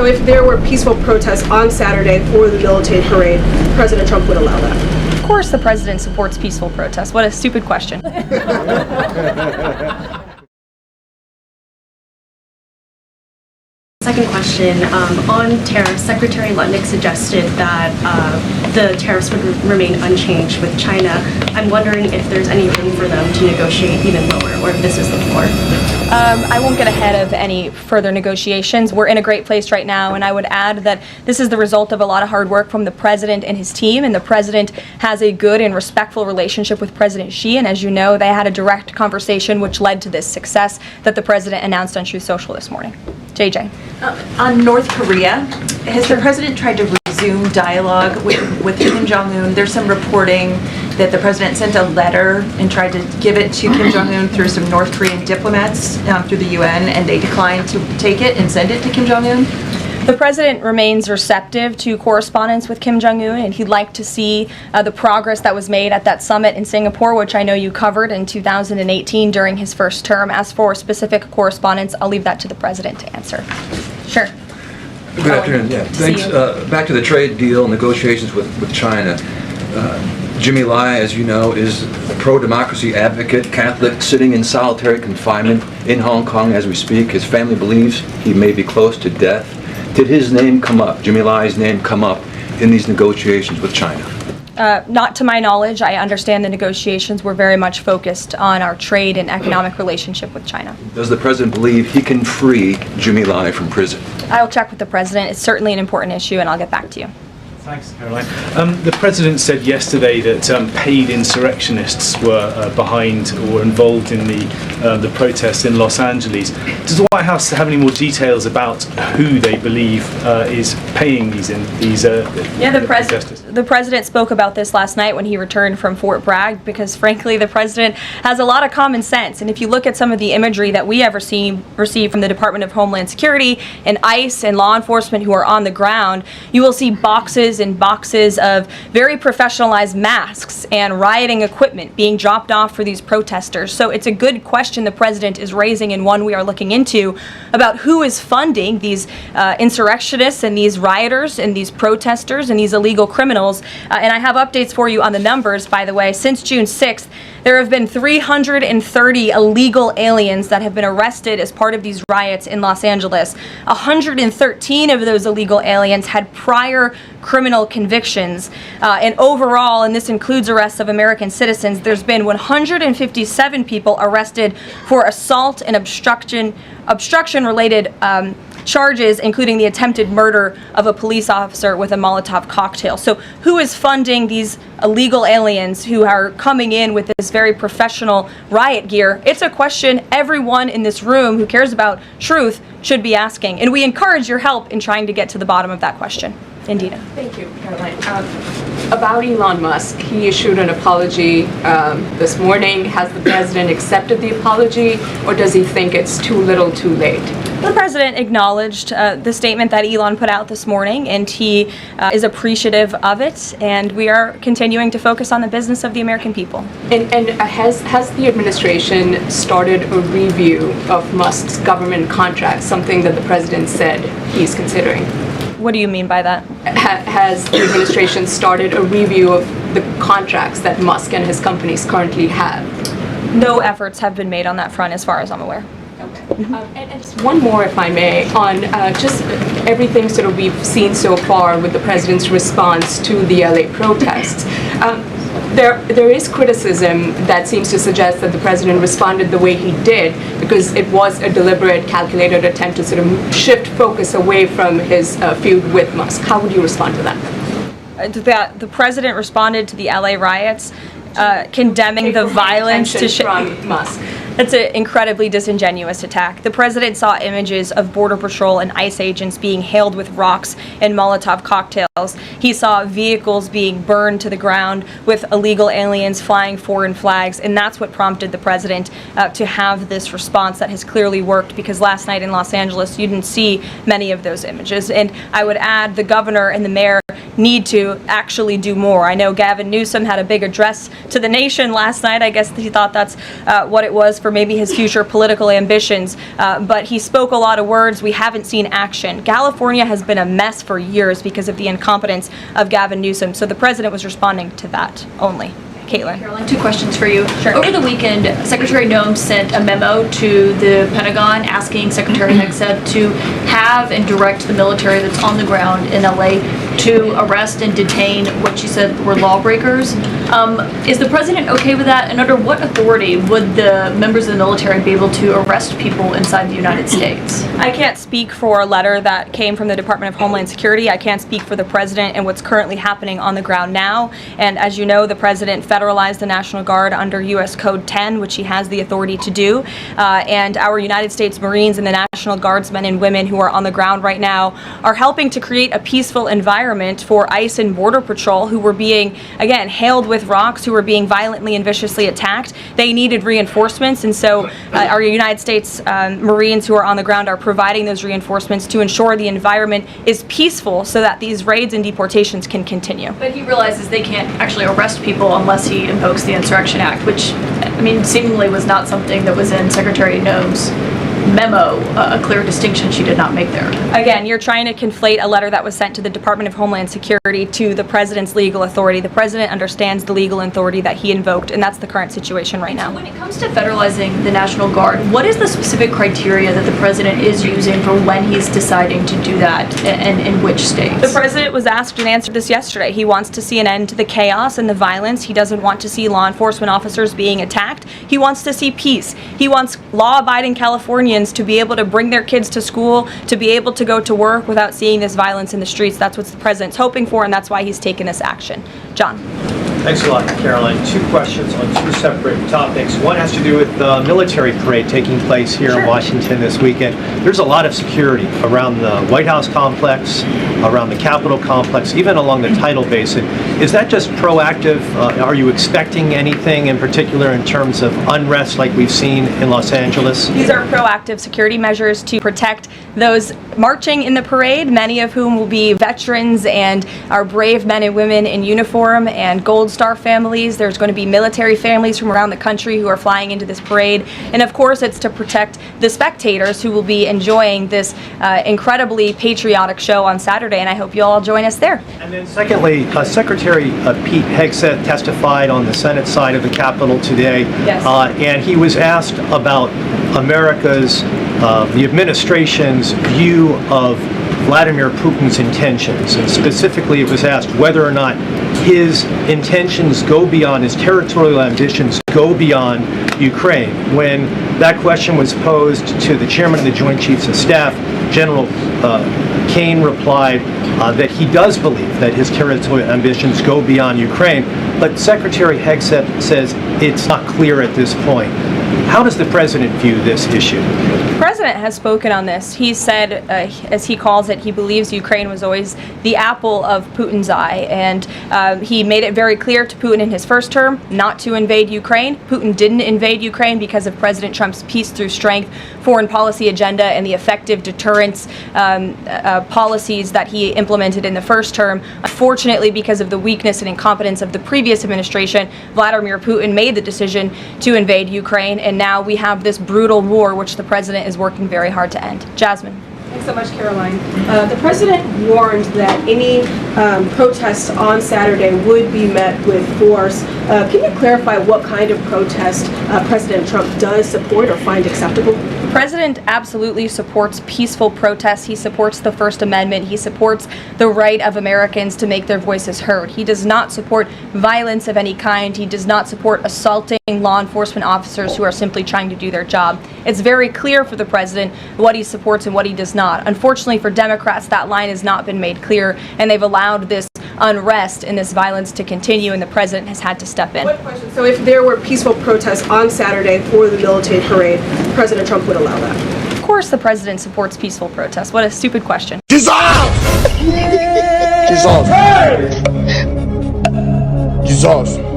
So if there were peaceful protests on Saturday for the military parade, President Trump would allow that? Of course the president supports peaceful protests. What a stupid question. Second question, on tariffs, Secretary Lutnick suggested that the tariffs would remain unchanged with China. I'm wondering if there's any room for them to negotiate even lower, or if this is the floor. I won't get ahead of any further negotiations. We're in a great place right now, and I would add that this is the result of a lot of hard work from the president and his team, and the president has a good and respectful relationship with President Xi, and as you know, they had a direct conversation which led to this success that the president announced on Truth Social this morning. JJ. On North Korea, has the president tried to resume dialogue with Kim Jong-un? There's some reporting that the president sent a letter and tried to give it to Kim Jong-un through some North Korean diplomats through the UN, and they declined to take it and send it to Kim Jong-un? The president remains receptive to correspondence with Kim Jong-un, and he'd like to see the progress that was made at that summit in Singapore, which I know you covered in 2018 during his first term. As for specific correspondence, I'll leave that to the president to answer. Sure. Good afternoon. Yeah, thanks. Back to the trade deal negotiations with China. Jimmy Lai, as you know, is a pro-democracy advocate, Catholic, sitting in solitary confinement in Hong Kong as we speak. His family believes he may be close to death. Did his name come up, Jimmy Lai's name come up in these negotiations with China? Not to my knowledge. I understand the negotiations were very much focused on our trade and economic relationship with China. Does the president believe he can free Jimmy Lai from prison? I'll check with the president. It's certainly an important issue, and I'll get back to you. Thanks, Caroline. The president said yesterday that paid insurrectionists were behind or involved in the protests in Los Angeles. Does the White House have any more details about who they believe is paying The president spoke about this last night when he returned from Fort Bragg, because frankly the president has a lot of common sense, and if you look at some of the imagery that we have received from the Department of Homeland Security and ICE and law enforcement who are on the ground, you will see boxes and boxes of very professionalized masks and rioting equipment being dropped off for these protesters. So it's a good question the president is raising, and one we are looking into, about who is funding these insurrectionists and these rioters and these protesters and these illegal criminals. And I have updates for you on the numbers, by the way. Since June 6th, there have been 330 illegal aliens that have been arrested as part of these riots in Los Angeles. 113 of those illegal aliens had prior criminal convictions. And overall, and this includes arrests of American citizens, there's been 157 people arrested for assault and obstruction-related charges, including the attempted murder of a police officer with a Molotov cocktail. So who is funding these illegal aliens who are coming in with this very professional riot gear? It's a question everyone in this room who cares about truth should be asking. And we encourage your help in trying to get to the bottom of that question. Indina. Thank you, Caroline. About Elon Musk, he issued an apology this morning. Has the president accepted the apology, or does he think it's too little too late? The president acknowledged the statement that Elon put out this morning, and he is appreciative of it, and we are continuing to focus on the business of the American people. And has the administration started a review of Musk's government contracts, something that the president said he's considering? What do you mean by that? Has the administration started a review of the contracts that Musk and his companies currently have? No efforts have been made on that front as far as I'm aware. Okay. And just one more, if I may, on just everything sort of we've seen so far with the president's response to the LA protests. There is criticism that seems to suggest that the president responded the way he did because it was a deliberate, calculated attempt to sort of shift focus away from his feud with Musk. How would you respond to that? The president responded to the LA riots, condemning the violence from Musk. That's an incredibly disingenuous attack. The president saw images of Border Patrol and ICE agents being hailed with rocks and Molotov cocktails. He saw vehicles being burned to the ground with illegal aliens flying foreign flags, and that's what prompted the president to have this response that has clearly worked, because last night in Los Angeles you didn't see many of those images. And I would add the governor and the mayor need to actually do more. I know Gavin Newsom had a big address to the nation last night. I guess he thought that's what it was for maybe his future political ambitions, but he spoke a lot of words. We haven't seen action. California has been a mess for years because of the incompetence of Gavin Newsom, so the president was responding to that only. Caitlin. Caroline, two questions for you. Sure. Over the weekend, Secretary Noem sent a memo to the Pentagon asking Secretary Hegseth to have and direct the military that's on the ground in LA to arrest and detain what she said were lawbreakers. Is the president okay with that? And under what authority would the members of the military be able to arrest people inside the United States? I can't speak for a letter that came from the Department of Homeland Security. I can't speak for the president and what's currently happening on the ground now. And as you know, the president federalized the National Guard under U.S. Code 10, which he has the authority to do. And our United States Marines and the National Guardsmen and women who are on the ground right now are helping to create a peaceful environment for ICE and Border Patrol, who were being, again, hailed with rocks, who were being violently and viciously attacked. They needed reinforcements, and so our United States Marines who are on the ground are providing those reinforcements to ensure the environment is peaceful so that these raids and deportations can continue. But he realizes they can't actually arrest people unless he invokes the Insurrection Act, which, I mean, seemingly was not something that was in Secretary Noem's memo, a clear distinction she did not make there. Again, you're trying to conflate a letter that was sent to the Department of Homeland Security to the president's legal authority. The president understands the legal authority that he invoked, and that's the current situation right now. When it comes to federalizing the National Guard, what is the specific criteria that the president is using for when he's deciding to do that, and in which states? The president was asked and answered this yesterday. He wants to see an end to the chaos and the violence. He doesn't want to see law enforcement officers being attacked. He wants to see peace. He wants law-abiding Californians to be able to bring their kids to school, to be able to go to work without seeing this violence in the streets. That's what the president's hoping for, and that's why he's taken this action. John. Thanks a lot, Caroline. Two questions on two separate topics. One has to do with the military parade taking place here in Washington this weekend. There's a lot of security around the White House complex, around the Capitol complex, even along the tidal basin. Is that just proactive? Are you expecting anything in particular in terms of unrest like we've seen in Los Angeles? These are proactive security measures to protect those marching in the parade, many of whom will be veterans and our brave men and women in uniform and Gold Star families. There's going to be military families from around the country who are flying into this parade. And of course, it's to protect the spectators who will be enjoying this incredibly patriotic show on Saturday. And I hope you all join us there. And then secondly, Secretary Pete Hegseth testified on the Senate side of the Capitol today. Yes. And he was asked about America's, the administration's view of Vladimir Putin's intentions. And specifically, it was asked whether or not his intentions go beyond, his territorial ambitions go beyond Ukraine. When that question was posed to the chairman of the Joint Chiefs of Staff, General Kane replied that he does believe that his territorial ambitions go beyond Ukraine, but Secretary Hegseth says it's not clear at this point. How does the president view this issue? The president has spoken on this. He said, as he calls it, he believes Ukraine was always the apple of Putin's eye. And he made it very clear to Putin in his first term not to invade Ukraine. Putin didn't invade Ukraine because of President Trump's peace through strength foreign policy agenda and the effective deterrence policies that he implemented in the first term. Unfortunately, because of the weakness and incompetence of the previous administration, Vladimir Putin made the decision to invade Ukraine. And now we have this brutal war, which the president is working very hard to end. Jasmine. Thanks so much, Caroline. The president warned that any protests on Saturday would be met with force. Can you clarify what kind of protest President Trump does support or find acceptable? The president absolutely supports peaceful protests. He supports the First Amendment. He supports the right of Americans to make their voices heard. He does not support violence of any kind. He does not support assaulting law enforcement officers who are simply trying to do their job. It's very clear for the president what he supports and what he does not. Unfortunately for Democrats, that line has not been made clear, and they've allowed this unrest and this violence to continue, and the president has had to step in. One question. So if there were peaceful protests on Saturday for the military parade, President Trump would allow that? Of course the president supports peaceful protests. What a stupid question. Dissolve! Dissolve. Dissolve.